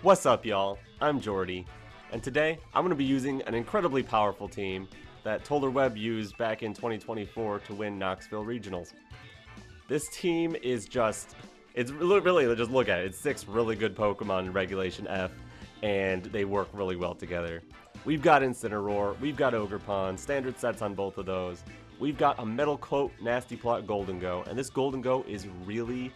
What's up, y'all? I'm Jordy, and today I'm going to be using an incredibly powerful team that Toller Webb used back in 2024 to win Knoxville Regionals. This team is it's really, just look at it. It's 6 really good Pokemon in Regulation F, and they work really well together. We've got Incineroar, we've got Ogerpon, standard sets on both of those. We've got a Metal Coat, Nasty Plot Gholdengo, and this Gholdengo is really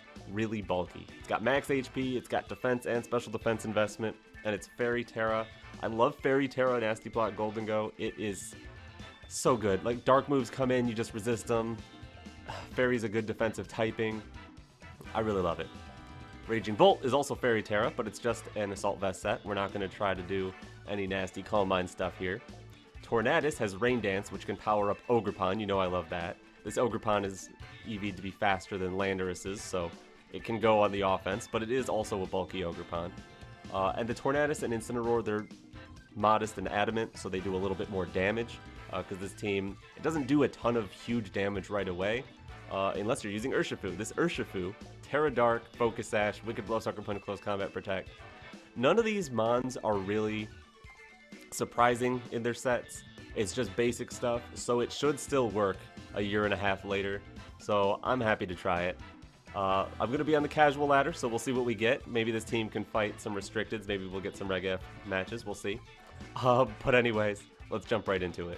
bulky. It's got max HP, it's got defense and special defense investment, and it's Fairy Tera. I love Fairy Tera, Nasty Plot Gholdengo. It is so good. Like, dark moves come in, you just resist them. Fairy's a good defensive typing. I really love it. Raging Bolt is also Fairy Tera, but it's just an Assault Vest set. We're not going to try to do any nasty Calm Mind stuff here. Tornadus has Rain Dance, which can power up Ogerpon. You know I love that. This Ogerpon is EV'd to be faster than Landorus's, so it can go on the offense, but it is also a bulky Ogerpon. And the Tornadus and Incineroar, they're modest and adamant, so they do a little bit more damage, because this team, it doesn't do a ton of huge damage right away, unless you're using Urshifu. This Urshifu, Tera Dark, Focus Sash, Wicked Blow, Sucker Punch, Close Combat, Protect. None of these Mons are really surprising in their sets. It's just basic stuff, so it should still work a year and a half later, so I'm happy to try it. I'm going to be on the casual ladder, so we'll see what we get. Maybe this team can fight some restricteds. Maybe we'll get some Reg F matches. We'll see. But anyways, let's jump right into it.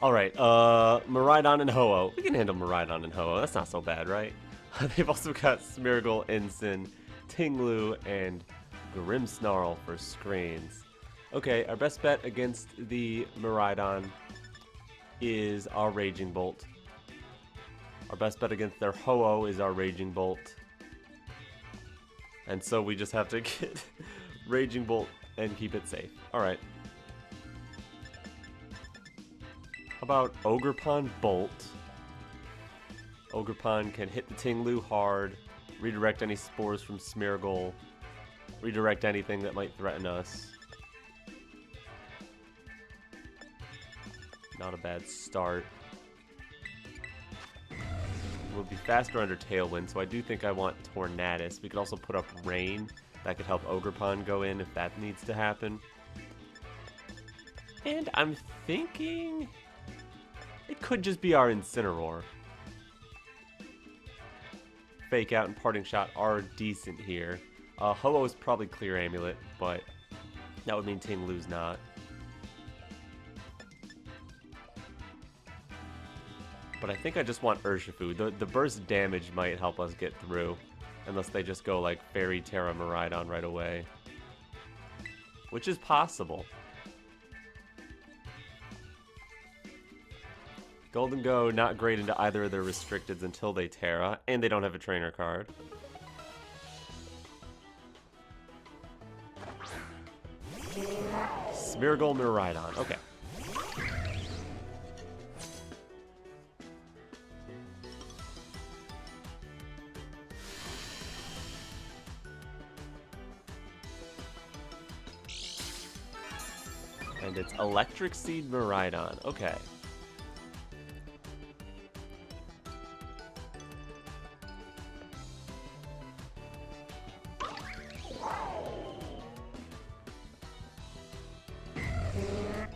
Alright, Miraidon and Ho-Oh. We can handle Miraidon and Ho-Oh. That's not so bad, right? They've also got Smeargle, Ensign, Tinglu, and Grimmsnarl for screens. Okay, our best bet against the Miraidon is our Raging Bolt. Our best bet against their Ho-Oh is our Raging Bolt. And so we just have to get Raging Bolt and keep it safe. Alright. How about Ogerpon Bolt? Ogerpon can hit the Tinglu hard, redirect any spores from Smeargle, redirect anything that might threaten us. Not a bad start. Will be faster under Tailwind, so I do think I want Tornadus. We could also put up Rain. That could help Ogerpon go in if that needs to happen. And I'm thinking it could just be our Incineroar. Fake Out and Parting Shot are decent here. Ho-Oh is probably Clear Amulet, but that would mean Tinglu's not. But I think I just want Urshifu. The burst damage might help us get through, unless they just go like Fairy Tera Miraidon right away. Which is possible. Gholdengo not great into either of their restricteds until they Tera, and they don't have a trainer card. Smeargle Miraidon, okay. And it's Electric Seed Miraidon. Okay.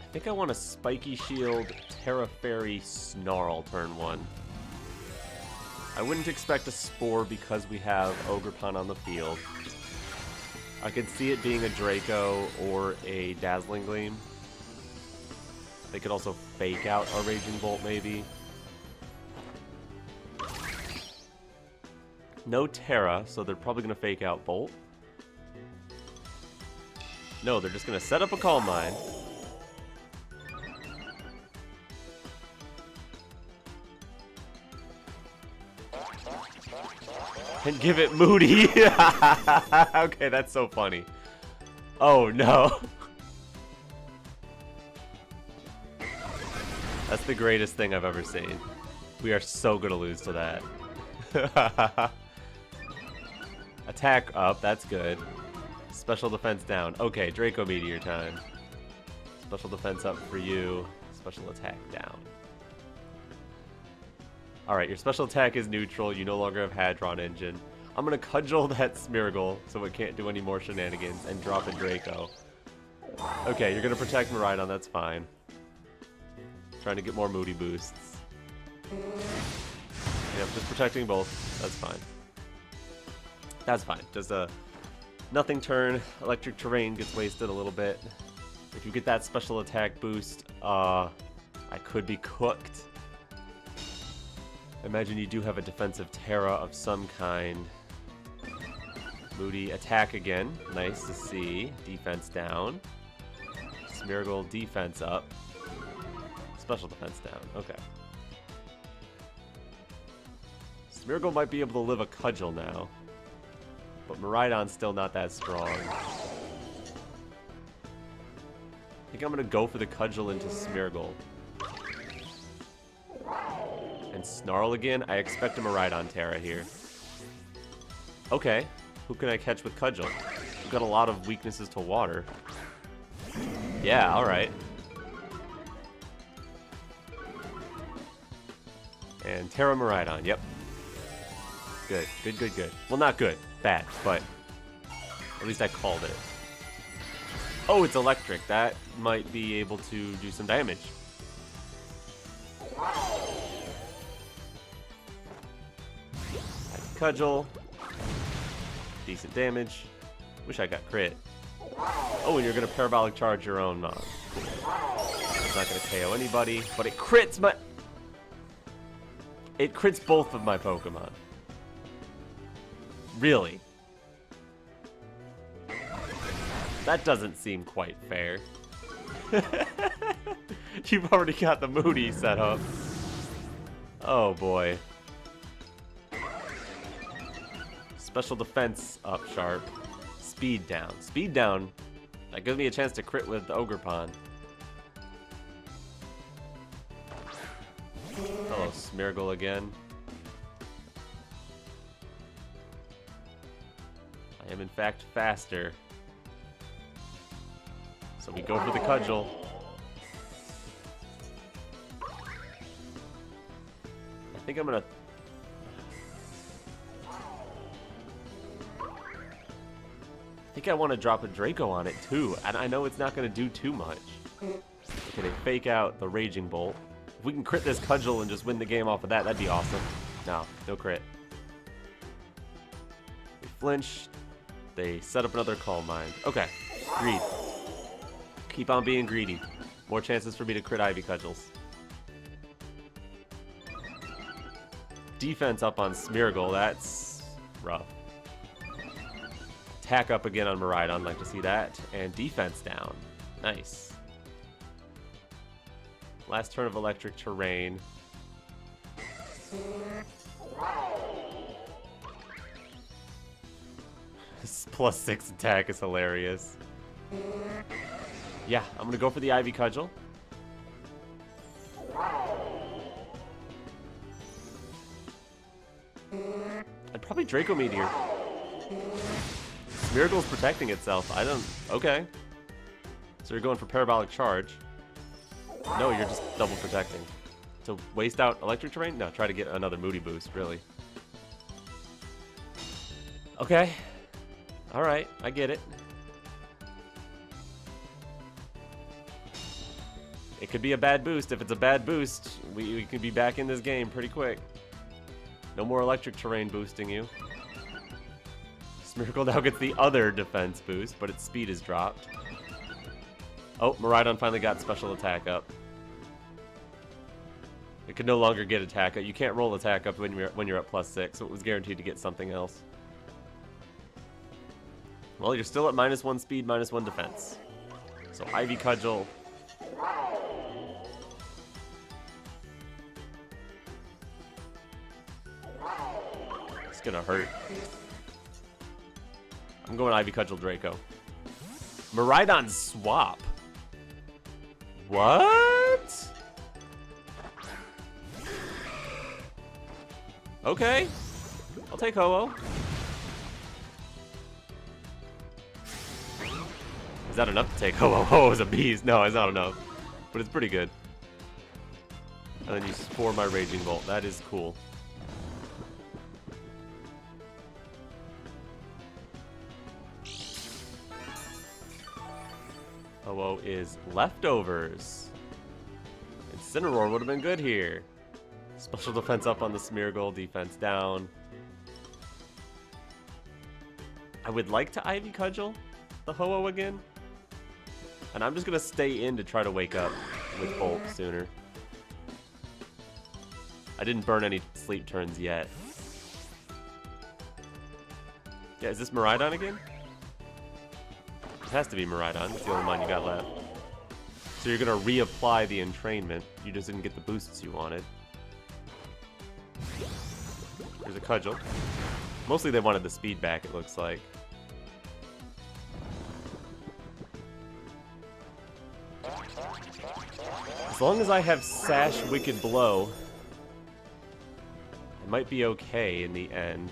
I think I want a Spiky Shield, Tera Fairy, Snarl turn 1. I wouldn't expect a Spore because we have Ogerpon on the field. I could see it being a Draco or a Dazzling Gleam. They could also fake out a Raging Bolt, maybe. No Tera, so they're probably going to fake out Bolt. No, they're just going to set up a Calm Mind. And give it Moody. Okay, that's so funny. Oh, no. That's the greatest thing I've ever seen. We are so gonna lose to that. Attack up, that's good. Special defense down. Okay, Draco Meteor time. Special defense up for you. Special attack down. Alright, your special attack is neutral. You no longer have Hadron Engine. I'm gonna Cudgel that Smeargle so it can't do any more shenanigans and drop a Draco. Okay, you're gonna protect Miraidon, that's fine. Trying to get more Moody boosts. Yep, just protecting both. That's fine. That's fine. Just a nothing turn. Electric Terrain gets wasted a little bit. If you get that special attack boost, I could be cooked. Imagine you do have a defensive Tera of some kind. Moody attack again. Nice to see. Defense down. Smeargle defense up. Special defense down. Okay. Smeargle might be able to live a Cudgel now. But Miraidon's still not that strong. I think I'm going to go for the Cudgel into Smeargle. And Snarl again. I expect a Miraidon Tera here. Okay. Who can I catch with Cudgel? We've got a lot of weaknesses to water. Yeah, alright. And Tera Miraidon, yep. Good, good, good, good. Well, not good. Bad, but at least I called it. Oh, it's electric. That might be able to do some damage. Cudgel. Decent damage. Wish I got crit. Oh, and you're going to Parabolic Charge your own mob. Cool. It's not going to KO anybody, but it crits my... It crits both of my Pokemon. Really? That doesn't seem quite fair. You've already got the Moody set up. Oh boy. Special defense up sharp. Speed down. Speed down. That gives me a chance to crit with the Ogerpon. Hello, Smeargle again. I am in fact faster. So we go for the Cudgel. I think I'm gonna... I think I want to drop a Draco on it too, and I know it's not going to do too much. Okay, they fake out the Raging Bolt. If we can crit this Cudgel and just win the game off of that, that'd be awesome. No, no crit. We flinch. They set up another Calm Mind. Okay, greed. Keep on being greedy. More chances for me to crit Ivy Cudgels. Defense up on Smeargle, that's rough. Attack up again on Miraidon, like to see that. And defense down. Nice. Last turn of Electric Terrain. This +6 attack is hilarious. Yeah, I'm gonna go for the Ivy Cudgel. I'd probably Draco Meteor. Smeargle's protecting itself. I don't... Okay. So you're going for Parabolic Charge. No, you're just double protecting. To waste out Electric Terrain? No, try to get another Moody boost, really. Okay. Alright, I get it. It could be a bad boost. If it's a bad boost, we could be back in this game pretty quick. No more Electric Terrain boosting you. Smeargle now gets the other defense boost, but its speed is dropped. Oh, Miraidon finally got special attack up. It can no longer get attack up. You can't roll attack up when you're at +6, so it was guaranteed to get something else. Well, you're still at -1 speed, -1 defense. So Ivy Cudgel. It's gonna hurt. I'm going Ivy Cudgel Draco. Miraidon swap. What? Okay. I'll take Ho-Oh. Is that enough to take Ho-Oh? Ho-Oh's a beast. No, it's not enough. But it's pretty good. And then you spore my Raging Bolt. That is cool. Ho-Oh is leftovers. Incineroar would have been good here. Special defense up on the Smeargle, defense down. I would like to Ivy Cudgel the Ho-Oh again. And I'm just going to stay in to try to wake up with Bolt sooner. I didn't burn any sleep turns yet. Yeah, is this Miraidon again? It has to be Miraidon. It's the only one you got left. So you're going to reapply the entrainment. You just didn't get the boosts you wanted. There's a Cudgel. Mostly they wanted the speed back, it looks like. As long as I have Sash Wicked Blow, it might be okay in the end.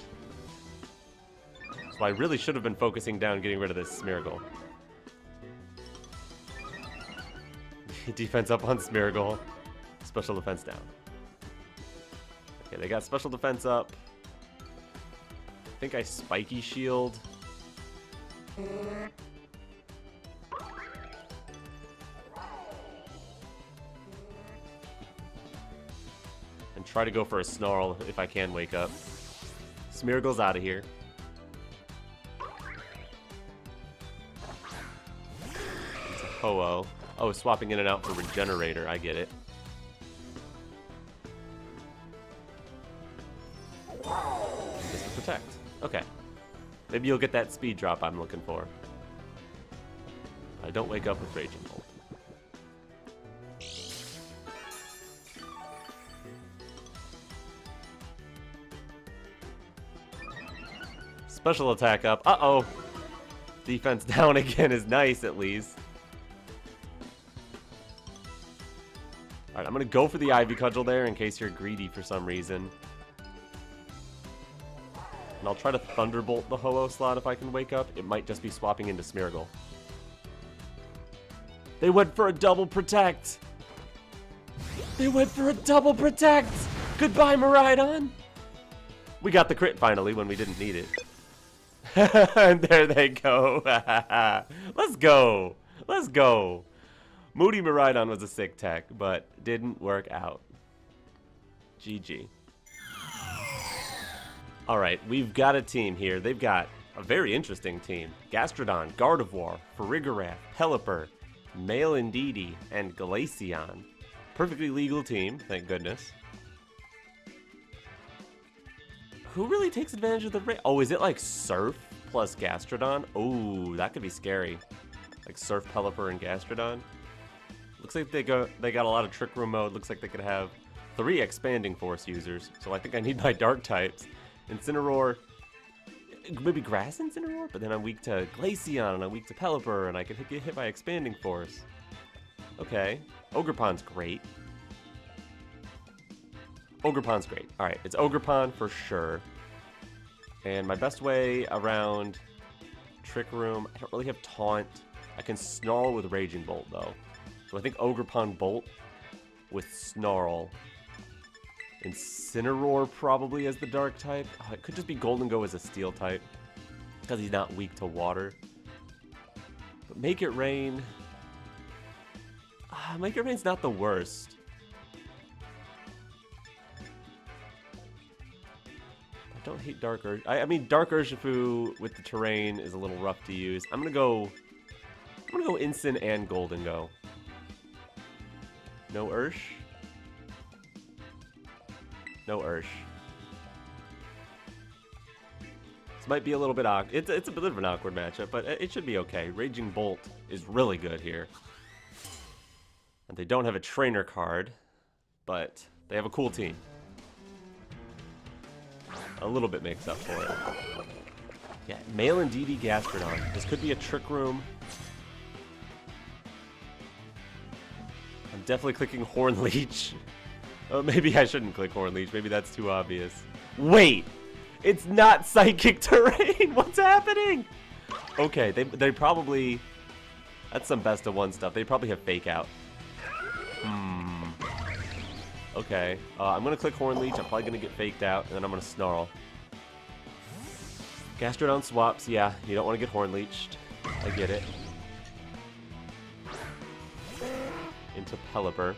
So I really should have been focusing down getting rid of this Smeargle. Defense up on Smeargle. Special defense down. Okay, they got special defense up. I think I Spiky Shield. And try to go for a Snarl if I can wake up. Smeargle's out of here. It's a Ho-Oh. Oh, swapping in and out for Regenerator. I get it. Just to protect. Okay. Maybe you'll get that speed drop I'm looking for. I don't wake up with Raging Bolt. Special attack up. Uh-oh. Defense down again is nice, at least. Alright, I'm going to go for the Ivy Cudgel there in case you're greedy for some reason. And I'll try to Thunderbolt the Ho-Oh slot if I can wake up. It might just be swapping into Smeargle. They went for a double protect! They went for a double protect! Goodbye, Miraidon! We got the crit finally when we didn't need it. And there they go. Let's go. Let's go. Moody Miraidon was a sick tech, but didn't work out. GG. Alright, we've got a team here. They've got a very interesting team. Gastrodon, Gardevoir, Farigiraf, Pelipper, Malandidi, and Glaceon. Perfectly legal team, thank goodness. Who really takes advantage of the rain? Oh, is it like Surf plus Gastrodon? Oh, that could be scary. Like Surf, Pelipper, and Gastrodon. Looks like they got a lot of Trick Room mode. Looks like they could have 3 Expanding Force users. So I think I need my Dark types. Incineroar, maybe Grass Incineroar, but then I'm weak to Glaceon and I'm weak to Pelipper, and I could get hit by Expanding Force. Okay, Ogerpon's great. Ogerpon's great. Alright, it's Ogerpon for sure. And my best way around Trick Room, I don't really have Taunt. I can Snarl with Raging Bolt, though. So I think Ogerpon Bolt with Snarl. Incineroar probably as the Dark type. Oh, it could just be Gholdengo as a Steel type, because he's not weak to water. But Make It Rain... Make It Rain's not the worst. I don't hate Dark Urge. I mean, Dark Urshifu with the terrain is a little rough to use. I'm gonna go Incin and Gholdengo. No Ursh? No Ursh. This might be a little bit awkward. It's a bit of an awkward matchup, but it should be okay. Raging Bolt is really good here. And they don't have a trainer card, but they have a cool team. A little bit makes up for it. Yeah, Malandidi Gastrodon. This could be a Trick Room. I'm definitely clicking Horn Leech. Oh, maybe I shouldn't click Horn Leech. Maybe that's too obvious. Wait! It's not Psychic Terrain! What's happening? Okay, they probably... That's some best of one stuff. They probably have Fake Out. Okay. I'm going to click Horn Leech. I'm probably going to get faked out, and then I'm going to Snarl. Gastrodon swaps. Yeah, you don't want to get Horn Leeched. I get it. into Pelipper.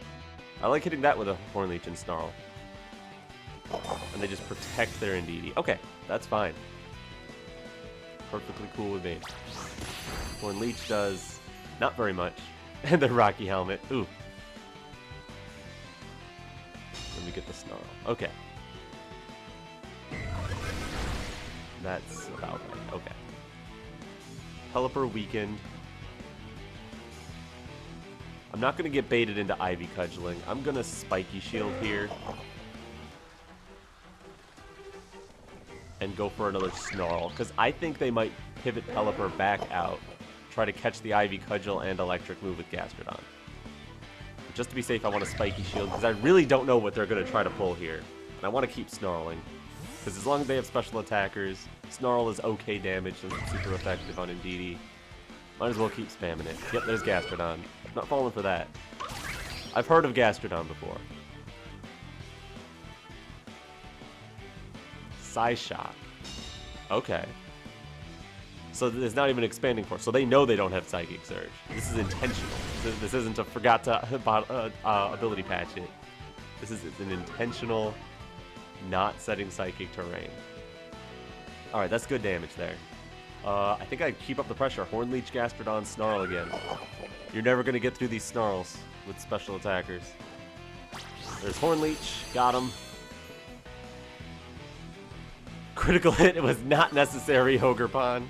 I like hitting that with a Horn Leech and Snarl. And they just protect their Indeedee. Okay, that's fine. Perfectly cool with me. Horn Leech does not very much. And the Rocky Helmet. Ooh. Let me get the Snarl. Okay. That's about right. Okay. Pelipper weakened. I'm not going to get baited into Ivy Cudgeling. I'm going to Spiky Shield here. And go for another Snarl. Because I think they might pivot Pelipper back out. Try to catch the Ivy Cudgel and Electric move with Gastrodon. Just to be safe, I want a Spiky Shield. Because I really don't know what they're going to try to pull here. And I want to keep Snarling. Because as long as they have special attackers, Snarl is okay damage and super effective on Indeedee. Might as well keep spamming it. Yep, there's Gastrodon. I'm not falling for that. I've heard of Gastrodon before. Psyshock. Okay. So there's not even expanding force. So they know they don't have Psychic Surge. This is intentional. This isn't a forgot to ability patch it. This is an intentional not setting Psychic Terrain. Alright, that's good damage there. I think I keep up the pressure. Horn Leech, Gastrodon, Snarl again. You're never going to get through these Snarls with special attackers. There's Horn Leech. Got him. Critical hit. It was not necessary, Ogerpon.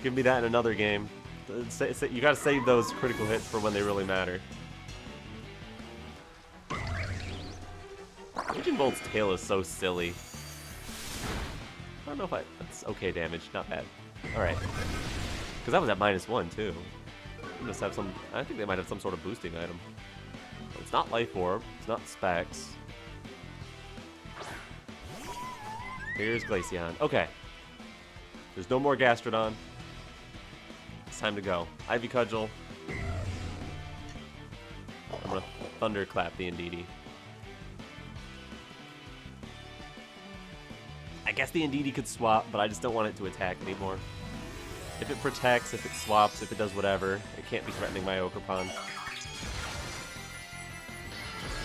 Give me that in another game. You got to save those critical hits for when they really matter. Raging Bolt's tail is so silly. I don't know if that's okay damage, not bad. Alright. Because that was at -1 too. They must have some, I think they might have some sort of boosting item. It's not Life Orb, it's not Specs. Here's Glaceon. Okay. There's no more Gastrodon. It's time to go. Ivy Cudgel. I'm gonna Thunderclap the Indeedee. I guess the Indeedee could swap, but I just don't want it to attack anymore. If it protects, if it swaps, if it does whatever, it can't be threatening my Ogerpon.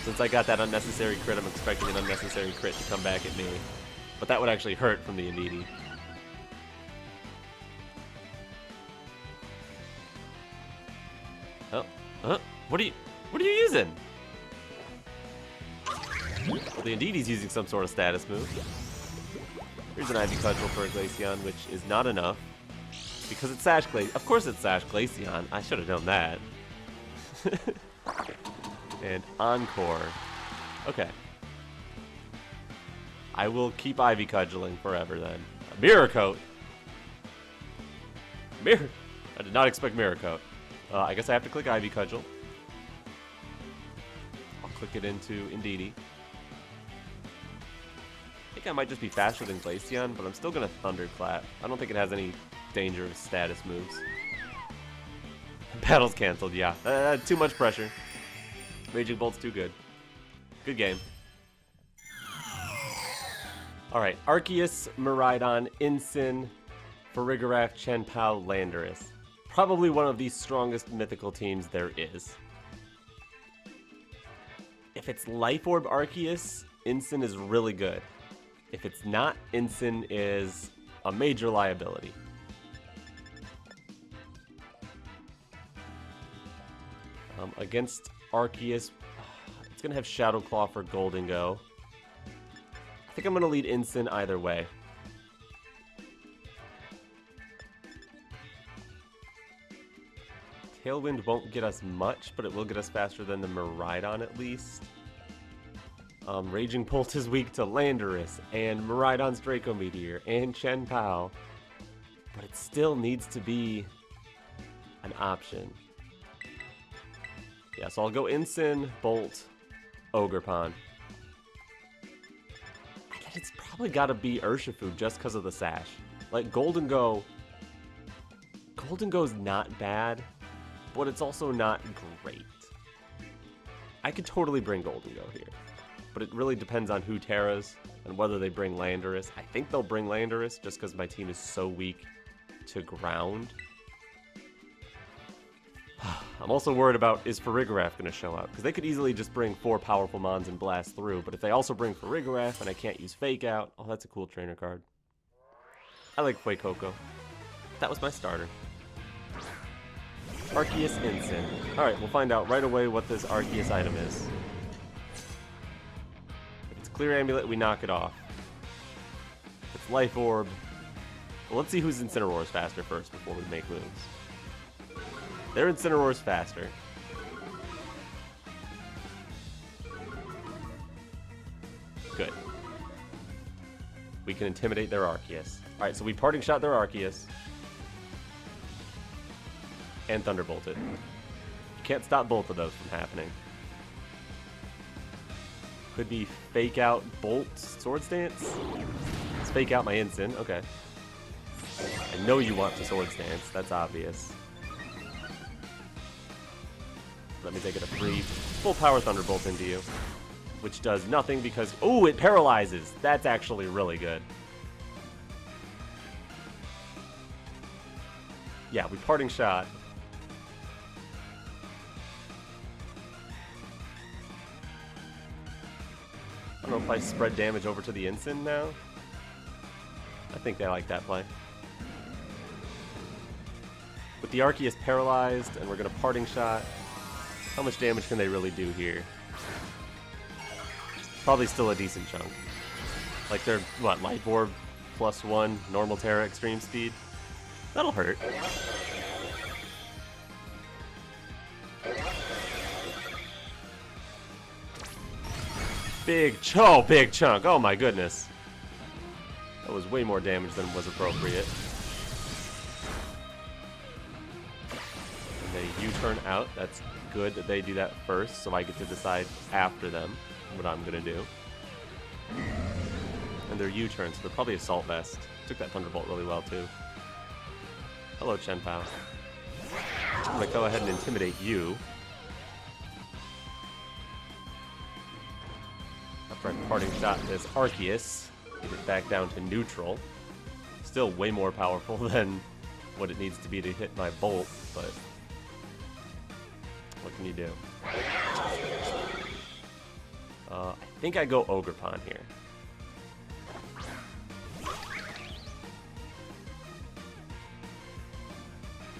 Since I got that unnecessary crit, I'm expecting an unnecessary crit to come back at me. But that would actually hurt from the Indeedee. Oh, what are you using? Well, the Indeedee's using some sort of status move. Here's an Ivy Cudgel for a Glaceon, which is not enough. Because it's Sash Glaceon. Of course it's Sash Glaceon. I should have known that. And Encore. Okay. I will keep Ivy Cudgeling forever then. Mirror Coat. I did not expect Mirror Coat. I guess I have to click Ivy Cudgel. I'll click it into Indeedee. I think I might just be faster than Glaceon, but I'm still going to Thunderclap. I don't think it has any dangerous status moves. Battle's canceled, yeah. Too much pressure. Raging Bolt's too good. Good game. Alright, Arceus, Miraidon, Incin, Farigiraf, Chien-Pao, Landorus. Probably one of the strongest mythical teams there is. If it's Life Orb Arceus, Incin is really good. If it's not, Incin is a major liability. Against Arceus, it's going to have Shadow Claw for Gholdengo. I think I'm going to lead Incin either way. Tailwind won't get us much, but it will get us faster than the Miraidon at least. Raging Bolt is weak to Landorus and Miraidon's Draco Meteor and Chien-Pao, but it still needs to be an option. Yeah, so I'll go Incin, Bolt, Ogerpon. I guess it's probably got to be Urshifu just because of the Sash. Like, Gholdengo's not bad, but it's also not great. I could totally bring Gholdengo here, but it really depends on who Tera's and whether they bring Landorus. I think they'll bring Landorus just because my team is so weak to ground. I'm also worried about, is Farigiraf going to show up? Because they could easily just bring 4 powerful Mons and blast through, but if they also bring Farigiraf and I can't use Fake Out, oh, that's a cool trainer card. I like Fuecoco. That was my starter. Arceus Incin. Alright, we'll find out right away what this Arceus item is. If it's Clear Amulet, we knock it off. If it's Life Orb, well, let's see whose Incineroar is faster first before we make moves. Their Incineroar is faster. Good. We can intimidate their Arceus. Alright, so we parting shot their Arceus. And Thunderbolted. You can't stop both of those from happening. Could be Fake Out Bolt Swords Dance. Let's Fake Out my Incin. Okay. I know you want to Swords Dance. That's obvious. Let me take it a free full power Thunderbolt into you. Which does nothing because... oh, it paralyzes! That's actually really good. Yeah, we parting shot. I don't know if I spread damage over to the Incin now. I think they like that play. With the Arceus paralyzed, and we're going to parting shot, how much damage can they really do here? Probably still a decent chunk. Like they're, what, Life Orb +1, normal Tera extreme speed? That'll hurt. Big chunk. Oh my goodness. That was way more damage than was appropriate. And they U-turn out. That's good that they do that first, so I get to decide after them what I'm gonna do. And they're U-turn, so they're probably Assault Vest. Took that Thunderbolt really well too. Hello, Chenpao. I'm gonna go ahead and intimidate you. After I parting shot this Arceus, get it back down to neutral. Still way more powerful than what it needs to be to hit my Bolt, but what can you do? I think I go Ogerpon here.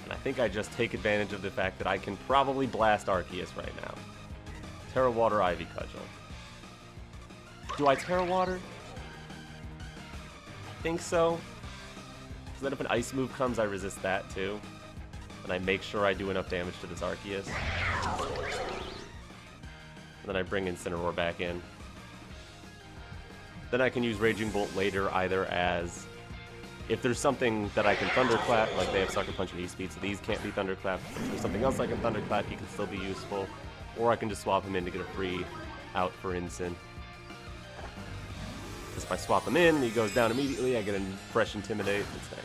And I think I just take advantage of the fact that I can probably blast Arceus right now. Tera Water, Ivy Cudgel. Do I Tera Water? I think so. Because then if an Ice move comes, I resist that too. And I make sure I do enough damage to this Arceus. And then I bring Incineroar back in. Then I can use Raging Bolt later either as... if there's something that I can Thunderclap, like they have Sucker Punch and E-Speed, so these can't be Thunderclap. If there's something else I can Thunderclap, he can still be useful. Or I can just swap him in to get a free out for Incin. Because if I swap him in and he goes down immediately, I get a fresh Intimidate. It's nice.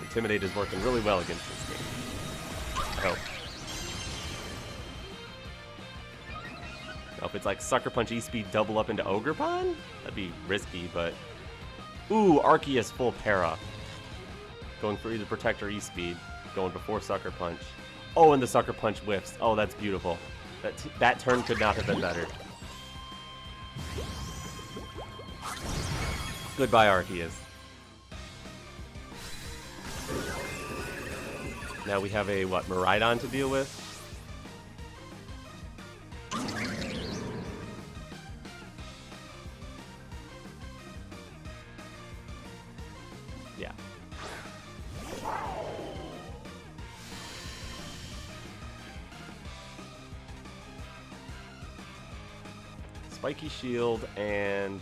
Intimidate is working really well against this game. I hope. Now, if it's like Sucker Punch E-Speed double up into Ogerpon, that'd be risky, but... ooh, Arceus full para. Going for either Protect or E-Speed. Going before Sucker Punch. Oh, and the Sucker Punch whiffs. Oh, that's beautiful. That turn could not have been better. Goodbye, Arceus. Now we have a, what, Miraidon to deal with? Yeah. Spiky Shield, and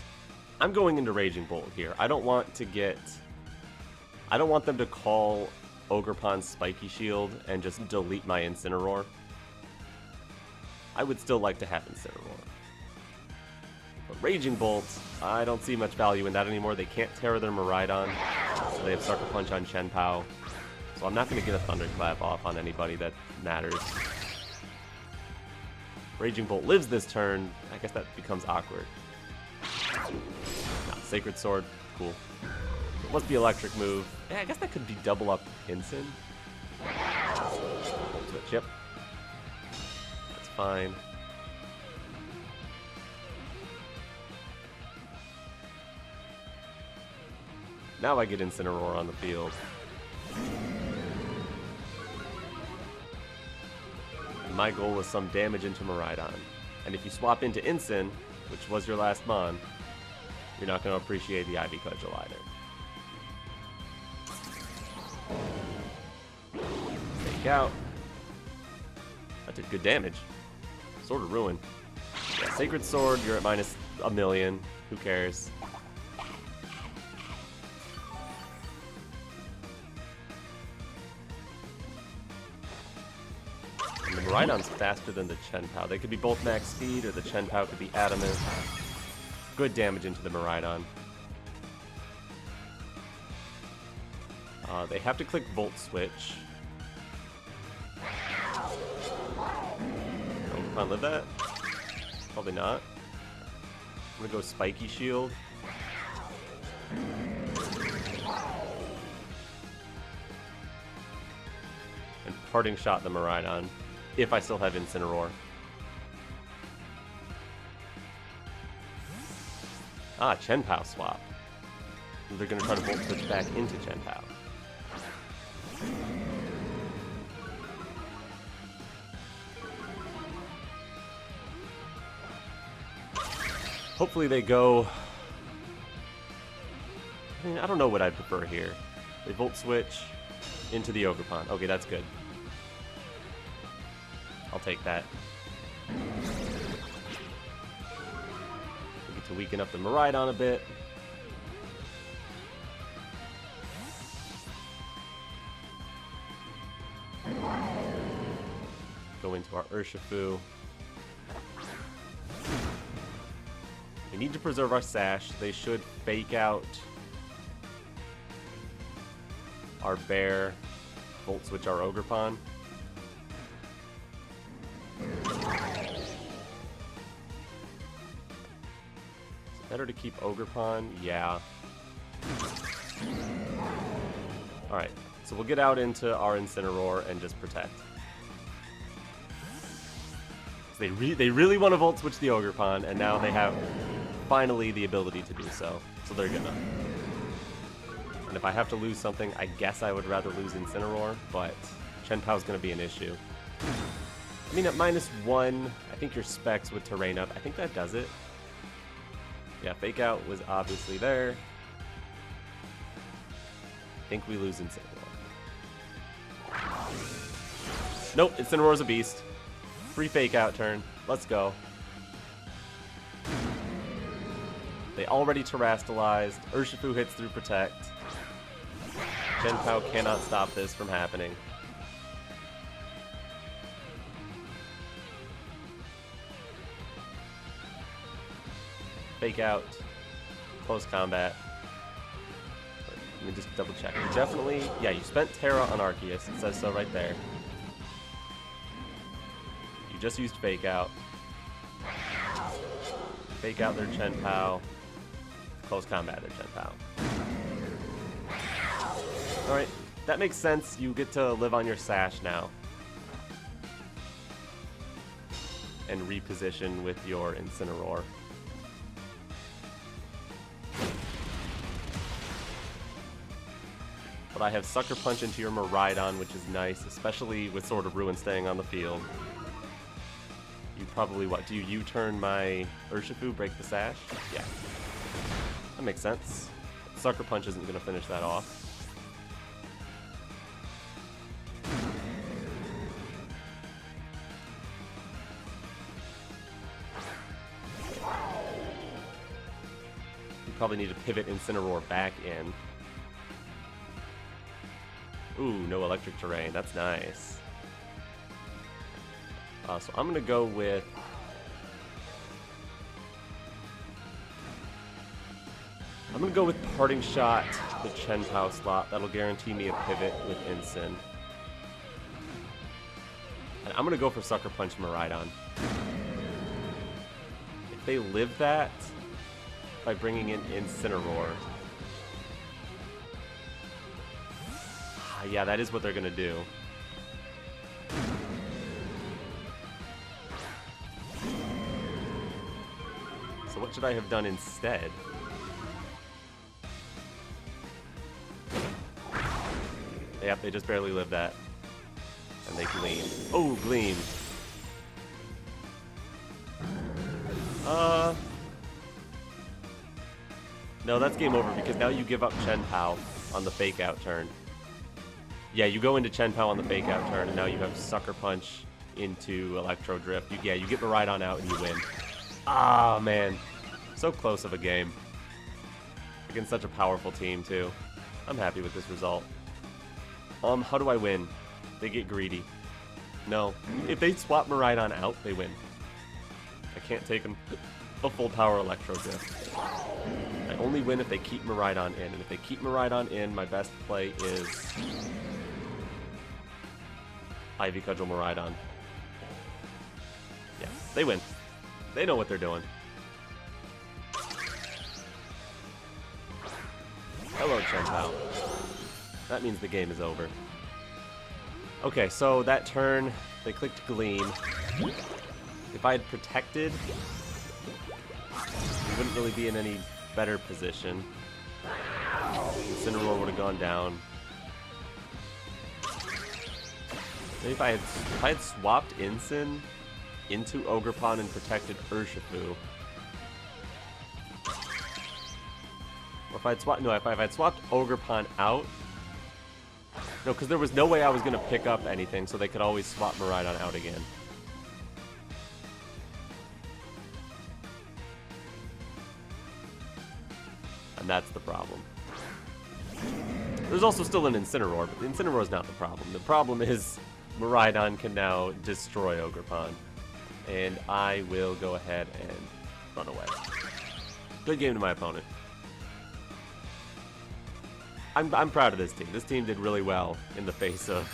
I'm going into Raging Bolt here. I don't want them to call Ogerpon's Spiky Shield and just delete my Incineroar. I would still like to have Incineroar. But Raging Bolt, I don't see much value in that anymore. They can't Tera their Miraidon, so they have Sucker Punch on Shenpao. So I'm not going to get a Thunderclap off on anybody that matters. Raging Bolt lives this turn. I guess that becomes awkward. No, Sacred Sword, cool. It must be electric move. Yeah, I guess that could be double up Incin. Yep. That's fine. Now I get Incineroar on the field. And my goal was some damage into Miraidon. And if you swap into Incin, which was your last Mon, you're not going to appreciate the Ivy Cudgel either. Take out. That did good damage. Sword of Ruin. Yeah, Sacred Sword, you're at minus a million. Who cares? And the Miraidon's faster than the Chenpao. They could be both max speed, or the Chenpao could be adamant. Good damage into the Miraidon. They have to click Volt Switch. Overpon live that? Probably not. I'm gonna go Spiky Shield. And Parting Shot the Miraidon, if I still have Incineroar. Ah, Chenpao swap. They're gonna try to Volt Switch back into Chenpao. Hopefully they go... I mean, I don't know what I'd prefer here. They Volt Switch into the Ogerpon. Okay, that's good. I'll take that. We get to weaken up the Miraidon a bit. Go into our Urshifu. We need to preserve our Sash. They should fake out our Bear, Volt Switch our Ogerpon. Is it better to keep Ogerpon? Yeah. Alright, so we'll get out into our Incineroar and just protect. So they really want to Volt Switch the Ogerpon, and now they have finally the ability to do so. So they're gonna. And if I have to lose something, I guess I would rather lose Incineroar, but Chenpao's gonna be an issue. I mean, at -1, I think your specs would terrain up. I think that does it. Yeah, Fake Out was obviously there. I think we lose Incineroar. Nope, Incineroar's a beast. Free Fake Out turn. Let's go. They already terastallized. Urshifu hits through Protect. Chenpao cannot stop this from happening. Fake Out. Close combat. Let me just double check. You definitely... Yeah, you spent Tera on Arceus. It says so right there. You just used Fake Out. Fake out their Chenpao. Close combat their Chenpao. Alright, that makes sense. You get to live on your Sash now. And reposition with your Incineroar. But I have Sucker Punch into your Miraidon, which is nice, especially with Sword of Ruin staying on the field. You probably, what, do you U-turn my Urshifu, break the Sash? Yeah. That makes sense. Sucker Punch isn't going to finish that off. You probably need to pivot Incineroar back in. Ooh, no electric terrain. That's nice. So I'm going to go with... I'm going to go with Parting Shot, the Chenpao slot. That'll guarantee me a pivot with Incin. And I'm going to go for Sucker Punch Miraidon. If they live that by bringing in Incineroar... Yeah, that is what they're going to do. what should I have done instead? Yep, they just barely live that. And they gleam. Oh, gleam. No, that's game over because now you give up Chen Pao on the fake out turn. Yeah, you go into Chen Pao on the fake out turn, and now you have Sucker Punch into Electro Drift. You get Miraidon out and you win. Ah, man. So close of a game. Against such a powerful team, too. I'm happy with this result. How do I win? They get greedy. No. If they swap Miraidon out, they win. I can't take them a full power Electro Drift. I only win if they keep Miraidon in, and if they keep Miraidon in, my best play is Ivy Cudgel Miraidon. Yeah, they win. They know what they're doing. Hello, Chen Pao. That means the game is over. Okay, so that turn, they clicked Gleam. If I had protected, we wouldn't really be in any better position. Incineroar would have gone down. Maybe if I had swapped Incin into Ogerpon and protected Urshifu. Or if I had swapped Ogerpon out. No, because there was no way I was going to pick up anything, so they could always swap Miraidon out again. And that's the problem. There's also still an Incineroar, but the Incineroar is not the problem. The problem is Miraidon can now destroy Ogerpon. And I will go ahead and run away. Good game to my opponent. I'm proud of this team. This team did really well in the face of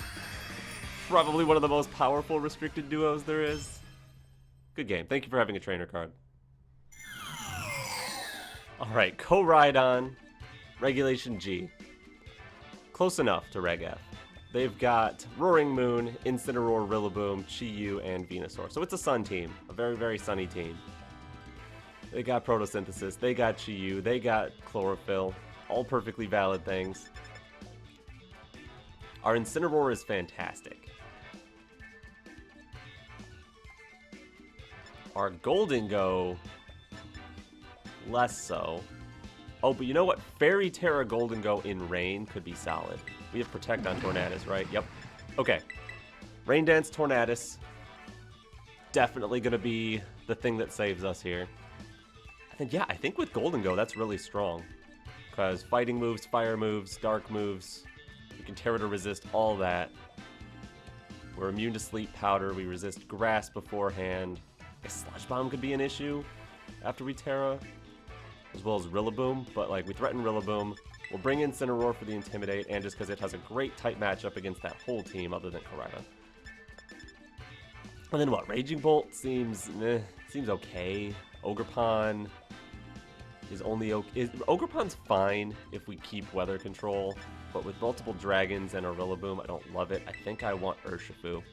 probably one of the most powerful restricted duos there is. Good game. Thank you for having a trainer card. Alright, Koraidon, Regulation G. Close enough to Reg F. They've got Roaring Moon, Incineroar, Rillaboom, Chi-Yu, and Venusaur. So it's a sun team. A very, very sunny team. They got Photosynthesis, they got Chi-Yu, they got Chlorophyll. All perfectly valid things. Our Incineroar is fantastic. Our Gholdengo, less so. Oh, but you know what? Fairy Tera Gholdengo in Rain could be solid. We have Protect on Tornadus, right? Yep. Okay. Rain Dance Tornadus. Definitely going to be the thing that saves us here. I think with Gholdengo, that's really strong. Because fighting moves, fire moves, dark moves, we can Tera to resist all that. We're immune to Sleep Powder, we resist Grass beforehand. I guess Sludge Bomb could be an issue after we Tera, as well as Rillaboom, but like we threaten Rillaboom. We'll bring in Incineroar for the Intimidate, and just because it has a great tight matchup against that whole team other than Koraidon. And then what? Raging Bolt seems okay. Ogerpon is only okay. Ogerpon's fine if we keep weather control, but with multiple dragons and a Rillaboom, I don't love it. I think I want Urshifu.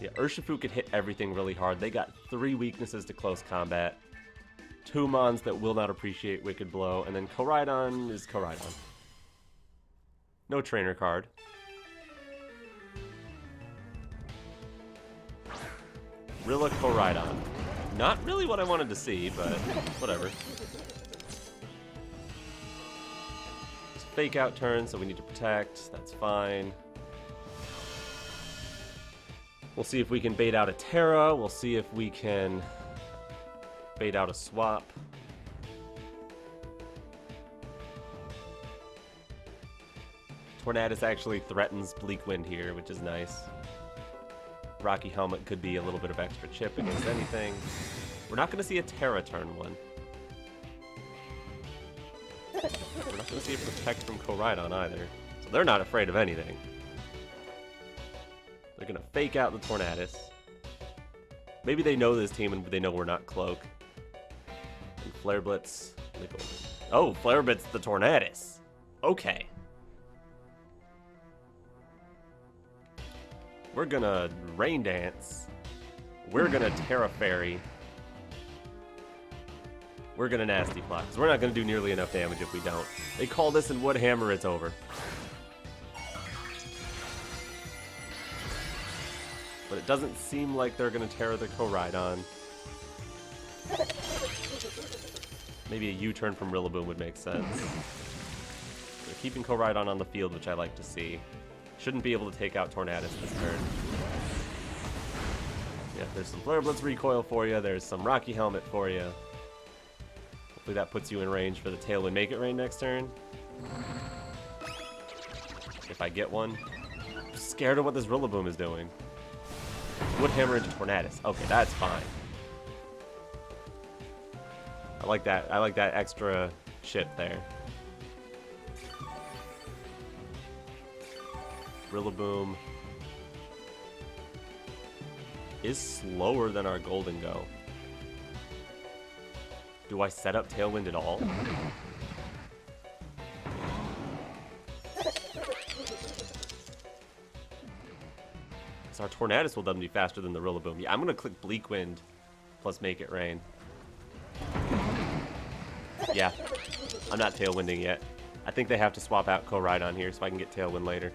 Yeah, Urshifu could hit everything really hard. They got 3 weaknesses to close combat, 2 Mons that will not appreciate Wicked Blow, and then Koraidon is Koraidon. No trainer card. Rilla Koraidon. Not really what I wanted to see, but whatever. It's a fake out turn, so we need to protect. That's fine. We'll see if we can bait out a Tera. We'll see if we can bait out a swap. Tornadus actually threatens Bleak Wind here, which is nice. Rocky Helmet could be a little bit of extra chip against anything. We're not going to see a Tera turn 1. We're not going to see a Protect from Koraidon either. So they're not afraid of anything. They're going to fake out the Tornadus. Maybe they know this team and they know we're not Cloak. And Flare Blitz. Oh, Flare Blitz the Tornadus. Okay. We're gonna Rain Dance. We're gonna Tera Fairy. we're gonna Nasty Plot, because we're not gonna do nearly enough damage if we don't. They call this in Wood Hammer, it's over. But it doesn't seem like they're gonna Tera the Koraidon. Maybe a U-turn from Rillaboom would make sense. They're keeping Koraidon on the field, which I like to see. Shouldn't be able to take out Tornadus this turn. Yeah, there's some Flare Blitz recoil for you. There's some Rocky Helmet for you. Hopefully that puts you in range for the Tailwind Make It Rain next turn. If I get one. I'm scared of what this Rillaboom is doing. Wood Hammer into Tornadus. Okay, that's fine. I like that. I like that extra shit there. Rillaboom is slower than our Gholdengo. Do I set up Tailwind at all? Because our Tornadus will definitely be faster than the Rillaboom. Yeah, I'm going to click Bleak Wind plus Make It Rain. Yeah, I'm not Tailwinding yet. I think they have to swap out Koraidon here so I can get Tailwind later.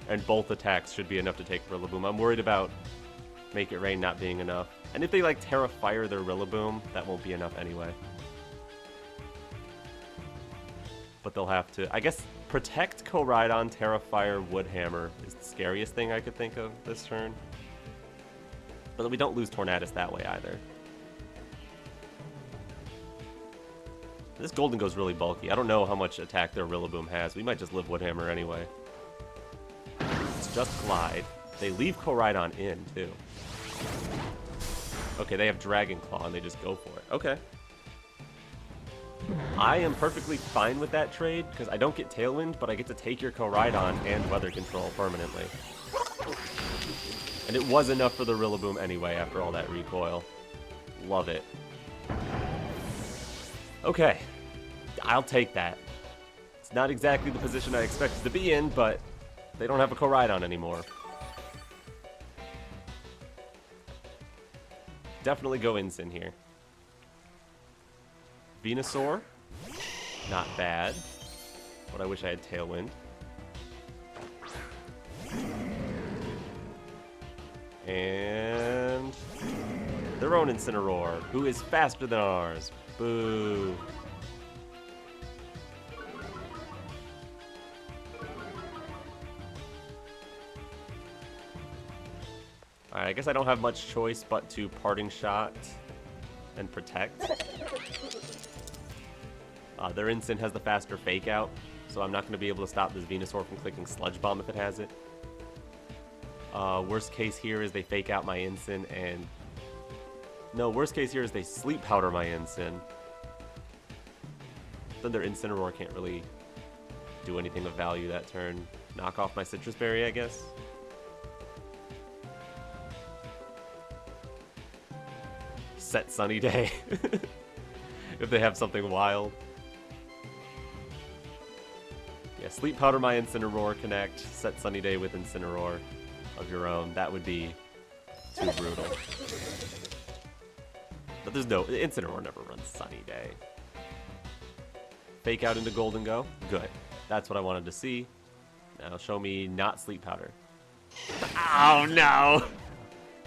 And both attacks should be enough to take Rillaboom. I'm worried about Make It Rain not being enough. And if they like Tera Fire their Rillaboom, that won't be enough anyway. But they'll have to, I guess, Protect Koraidon, Tera Fire, Wood Hammer is the scariest thing I could think of this turn. But we don't lose Tornadus that way either. This Gholdengo's really bulky. I don't know how much attack their Rillaboom has. We might just live Wood Hammer anyway. It's just Glide. They leave Koraidon in, too. Okay, they have Dragon Claw, and they just go for it. Okay. I am perfectly fine with that trade, because I don't get Tailwind, but I get to take your Koraidon and Weather Control permanently. And it was enough for the Rillaboom anyway, after all that recoil. Love it. Okay. I'll take that. It's not exactly the position I expected to be in, but they don't have a Koraidon anymore. Definitely go Incin here. Venusaur. Not bad. But I wish I had Tailwind. And their own Incineroar, who is faster than ours. Boo. Alright, I guess I don't have much choice but to Parting Shot and Protect. Their Incin has the faster Fake Out, so I'm not going to be able to stop this Venusaur from clicking Sludge Bomb if it has it. Worst case here is they Fake Out my Incin and... No, worst case here is they Sleep Powder my Incin. Then their Incineroar can't really do anything of value that turn. Knock off my Sitrus Berry, I guess. Set Sunny Day. If they have something wild. Yeah, Sleep Powder my Incineroar, connect, set Sunny Day with Incineroar of your own. That would be too brutal. But there's no, Incineroar never runs Sunny Day. Fake Out into Gholdengo. Good. That's what I wanted to see. Now show me not Sleep Powder. Oh no!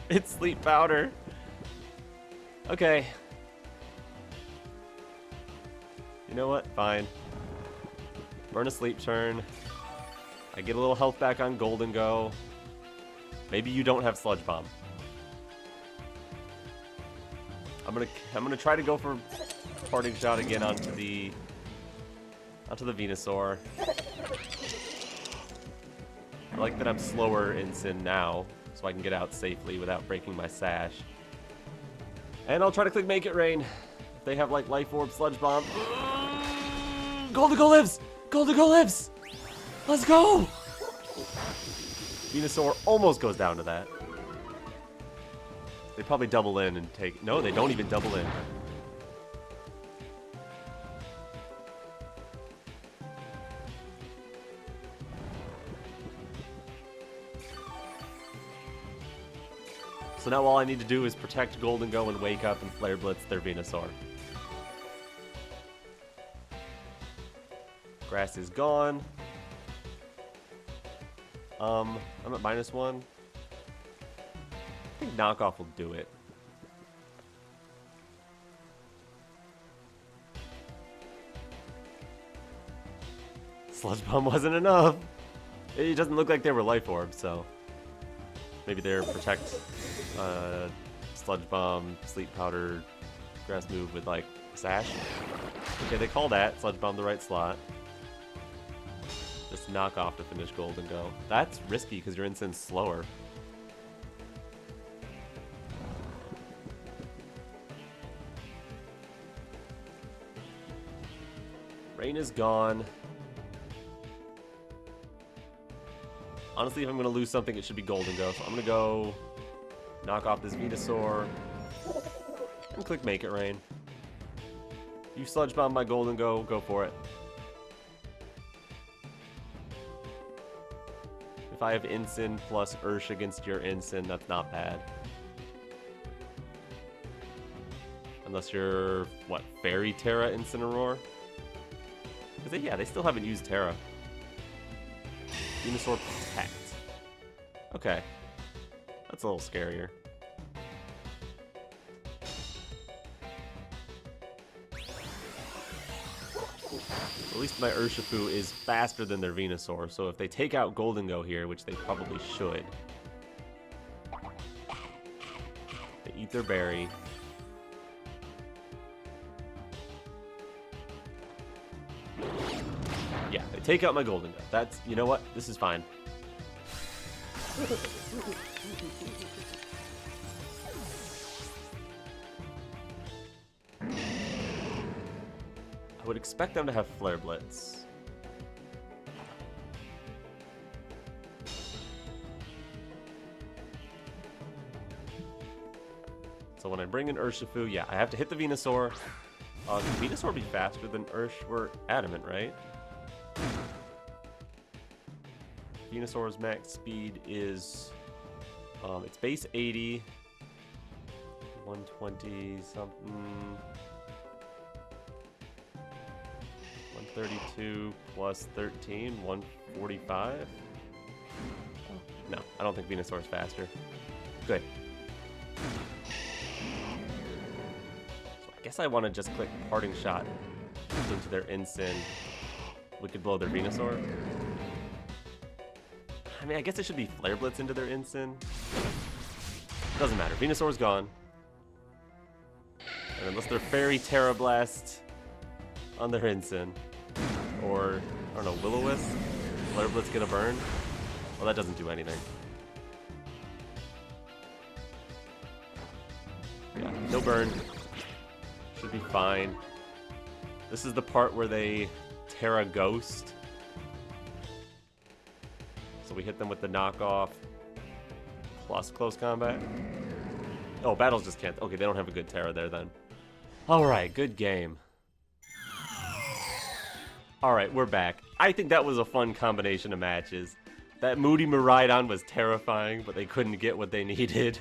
It's Sleep Powder. Okay. You know what? Fine. Burn a Sleep turn. I get a little health back on Gholdengo. Maybe you don't have Sludge Bomb. I'm gonna try to go for Parting Shot again onto the Venusaur. I like that I'm slower Incin now, so I can get out safely without breaking my sash. And I'll try to click Make It Rain. If they have like Life Orb, Sludge Bomb. Gholdengo lives! Gholdengo lives! Let's go! Venusaur almost goes down to that. They probably double in and take... No, they don't even double in. So now all I need to do is protect Gholdengo and wake up and Flare Blitz their Venusaur. Grass is gone. I'm at -1. I think knockoff will do it. Sludge Bomb wasn't enough. It doesn't look like they were Life Orbs, so maybe they're Protect, Sludge Bomb, Sleep Powder, Grass move with like Sash. Okay, they call that Sludge Bomb the right slot. Just knock off to finish Gholdengo. That's risky because your Incine's slower. Rain is gone. Honestly, if I'm going to lose something, it should be Gholdengo. So I'm going to go knock off this Venusaur and click Make It Rain. You Sludge Bomb my Gholdengo, go for it. If I have Incin plus Ursh against your Incin, that's not bad. Unless you're, what, Fairy Tera Incineroar? Because yeah, they still haven't used Tera. Venusaur Protect. Okay. That's a little scarier. At least my Urshifu is faster than their Venusaur, so if they take out Gholdengo here, which they probably should, they eat their berry. Yeah, they take out my Gholdengo. That's, you know what? This is fine. I would expect them to have Flare Blitz. So when I bring in Urshifu, yeah, I have to hit the Venusaur. Can Venusaur be faster than Ursh? We're Adamant, right? Venusaur's max speed is, it's base 80, 120 something, 132 plus 13, 145? No, I don't think Venusaur's faster. Good. So I guess I want to just click Parting Shot into their Incin. We could blow their Venusaur. I mean, I guess it should be Flare Blitz into their Incin. Doesn't matter. Venusaur's gone. And unless they're Fairy Tera Blast on their Incin. Or, I don't know, Will-O-Wisp? Flare Blitz get a burn? Well, that doesn't do anything. Yeah, no burn. Should be fine. This is the part where they Tera Ghost. So we hit them with the knockoff plus close combat. Oh, battles just can't. Okay, they don't have a good Tera there then. Alright, good game. Alright, we're back. I think that was a fun combination of matches. That Moody Miraidon was terrifying, but they couldn't get what they needed.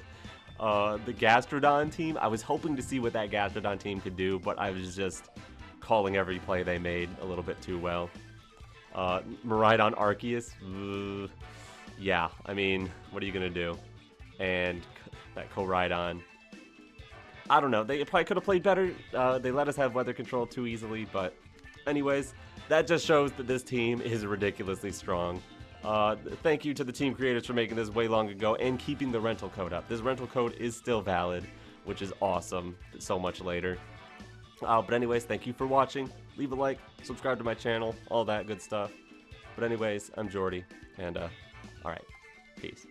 The Gastrodon team, I was hoping to see what that Gastrodon team could do, but I was just calling every play they made a little bit too well. Miraidon Arceus, yeah, I mean, what are you gonna do? And that Koraidon, I don't know, they probably could have played better. They let us have weather control too easily, but anyways, that just shows that this team is ridiculously strong. Thank you to the team creators for making this way long ago and keeping the rental code up. This rental code is still valid, which is awesome so much later. But anyways, thank you for watching. Leave a like, subscribe to my channel, all that good stuff. But anyways, I'm Jordy, and alright, peace.